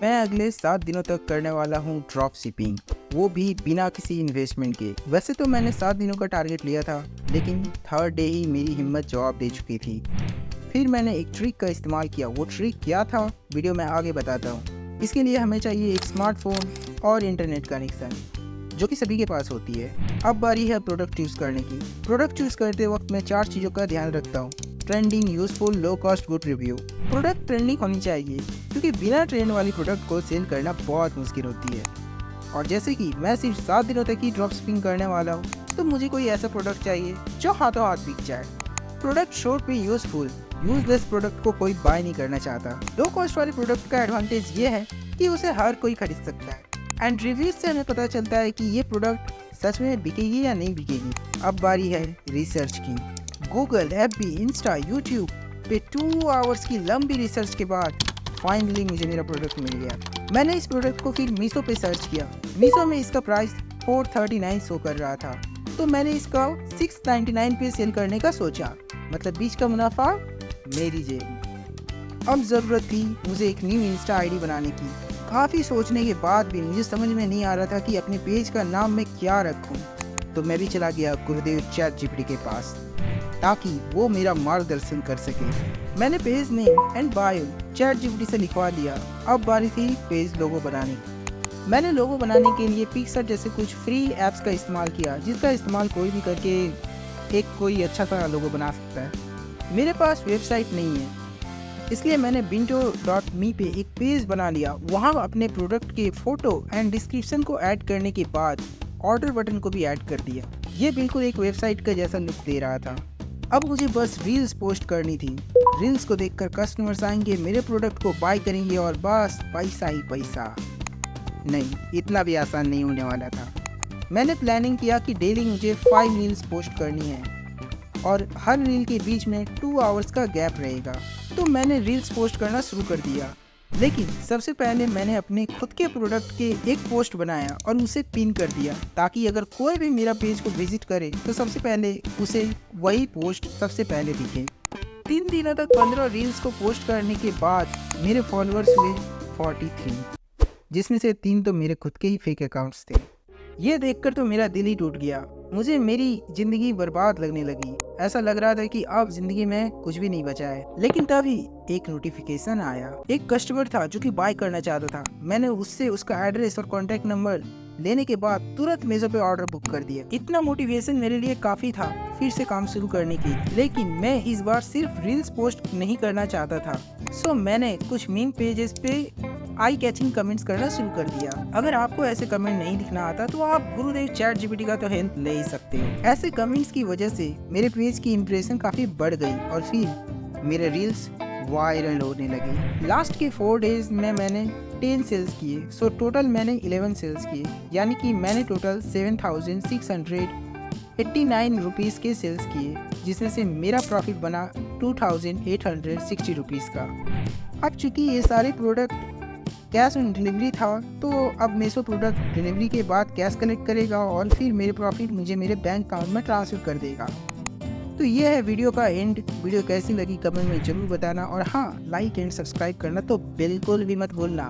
मैं अगले 7 दिनों तक करने वाला हूँ ड्रॉप शिपिंग, वो भी बिना किसी इन्वेस्टमेंट के। वैसे तो मैंने 7 दिनों का टारगेट लिया था, लेकिन थर्ड डे ही मेरी हिम्मत जवाब दे चुकी थी। फिर मैंने एक ट्रिक का इस्तेमाल किया। वो ट्रिक क्या था, वीडियो में आगे बताता हूँ। इसके लिए हमें चाहिए एक स्मार्टफोन और इंटरनेट कनेक्शन, जो कि सभी के पास होती है। अब बारी है प्रोडक्ट चूज़ करने की। प्रोडक्ट चूज़ करते वक्त मैं 4 चीज़ों का ध्यान रखता हूँ: trending, useful, low cost, good review. Product trending होनी चाहिए, क्योंकि बिना ट्रेंड वाली प्रोडक्ट को सेल करना बहुत मुश्किल होती है। और जैसे कि मैं सिर्फ 7 दिनों तक ही ड्रॉप शिपिंग करने वाला हूँ, तो मुझे कोई ऐसा प्रोडक्ट चाहिए जो हाथों हाथ बिक जाए। प्रोडक्ट शॉर्ट में यूजफुल, यूजलेस प्रोडक्ट को कोई बाय नहीं करना चाहता। लो कॉस्ट वाले प्रोडक्ट का एडवांटेज ये है कि उसे हर कोई खरीद सकता है, एंड रिव्यूज से हमें पता चलता है कि ये प्रोडक्ट सच में बिकेगी या नहीं बिकेगी। अब बारी है रिसर्च की। गूगल, एफबी, इंस्टा, यूट्यूब पे 2 आवर्स की लंबी रिसर्च के बाद फाइनली मुझे मेरा प्रोडक्ट मिल गया। मैंने इस प्रोडक्ट को फिर मीशो पे सर्च किया। मीशो में इसका प्राइस 439 शो कर रहा था, तो मैंने इसका 699 पे सेल करने का सोचा। मतलब बीच का मुनाफा मेरी जेब। अब ज़रूरत थी मुझे एक न्यू इंस्टा आईडी बनाने की। काफ़ी सोचने के बाद भी मुझे समझ में नहीं आ रहा था कि अपने पेज का नाम मैं क्या रखूं। तो मैं भी चला गया गुरुदेव चैटजीपीटी के पास, ताकि वो मेरा मार्गदर्शन कर सके। मैंने page name and bio ChatGPT से लिखवा लिया। अब बारी थी पेज लोगो बनाने की। मैंने लोगो बनाने के लिए पिक्सआर्ट जैसे कुछ फ्री ऐप्स का इस्तेमाल किया, जिसका इस्तेमाल कोई भी करके एक कोई अच्छा सा लोगो बना सकता है। मेरे पास वेबसाइट नहीं है, इसलिए मैंने binto.me पे एक पेज बना लिया। वहाँ अपने प्रोडक्ट के फोटो एंड डिस्क्रिप्शन को ऐड करने के बाद ऑर्डर बटन को भी ऐड कर दिया। ये बिल्कुल एक वेबसाइट का जैसा लुक दे रहा था। अब मुझे बस रील्स पोस्ट करनी थी। रील्स को देखकर कस्टमर्स आएंगे, मेरे प्रोडक्ट को बाय करेंगे और बस पैसा ही पैसा। नहीं, इतना भी आसान नहीं होने वाला था। मैंने प्लानिंग किया कि डेली मुझे 5 रील्स पोस्ट करनी है और हर रील के बीच में 2 आवर्स का गैप रहेगा। तो मैंने रील्स पोस्ट करना शुरू कर दिया। लेकिन सबसे पहले मैंने अपने खुद के प्रोडक्ट के एक पोस्ट बनाया और उसे पिन कर दिया, ताकि अगर कोई भी मेरा पेज को विजिट करे तो सबसे पहले उसे वही पोस्ट सबसे पहले दिखे। 3 दिनों तक 15 रील्स को पोस्ट करने के बाद मेरे फॉलोअर्स हुए 43, जिसमें से 3 तो मेरे खुद के ही फेक अकाउंट्स थे। ये देखकर तो मेरा दिल ही टूट गया। मुझे मेरी जिंदगी बर्बाद लगने लगी। ऐसा लग रहा था कि अब जिंदगी में कुछ भी नहीं बचा है। लेकिन तभी एक नोटिफिकेशन आया। एक कस्टमर था जो कि बाय करना चाहता था। मैंने उससे उसका एड्रेस और कॉन्टैक्ट नंबर लेने के बाद तुरंत मीशो पे ऑर्डर बुक कर दिया। इतना मोटिवेशन मेरे लिए काफी था फिर से काम शुरू करने की। लेकिन मैं इस बार सिर्फ रील्स पोस्ट नहीं करना चाहता था। सो मैंने कुछ मीम पेजेस पे आई कैचिंग कमेंट्स करना शुरू कर दिया। अगर आपको ऐसे कमेंट नहीं लिखना आता तो आप गुरुदेव चैटजीपीटी का तो हेल्प ले ही सकते हो। ऐसे कमेंट्स की वजह से मेरे पेज की इंप्रेशन काफी बढ़ गई और फिर मेरे रील्स वायरल होने लगे। लास्ट के 4 डेज में मैंने 10 सेल्स किए। सो टोटल मैंने 11 सेल्स किए, यानी कि मैंने टोटल 7,689 रुपीज़ के सेल्स किए, जिसमें से मेरा प्रॉफिट बना 2,860 रुपीज़ का। अब चूंकि ये सारे प्रोडक्ट कैश ऑन डिलीवरी था, तो अब मीशो प्रोडक्ट डिलीवरी के बाद कैश कलेक्ट करेगा और फिर मेरे प्रॉफिट मुझे मेरे बैंक अकाउंट में ट्रांसफ़र कर देगा। तो ये है वीडियो का एंड। वीडियो कैसी लगी कमेंट में ज़रूर बताना, और हाँ, लाइक एंड सब्सक्राइब करना तो बिल्कुल भी मत भूलना।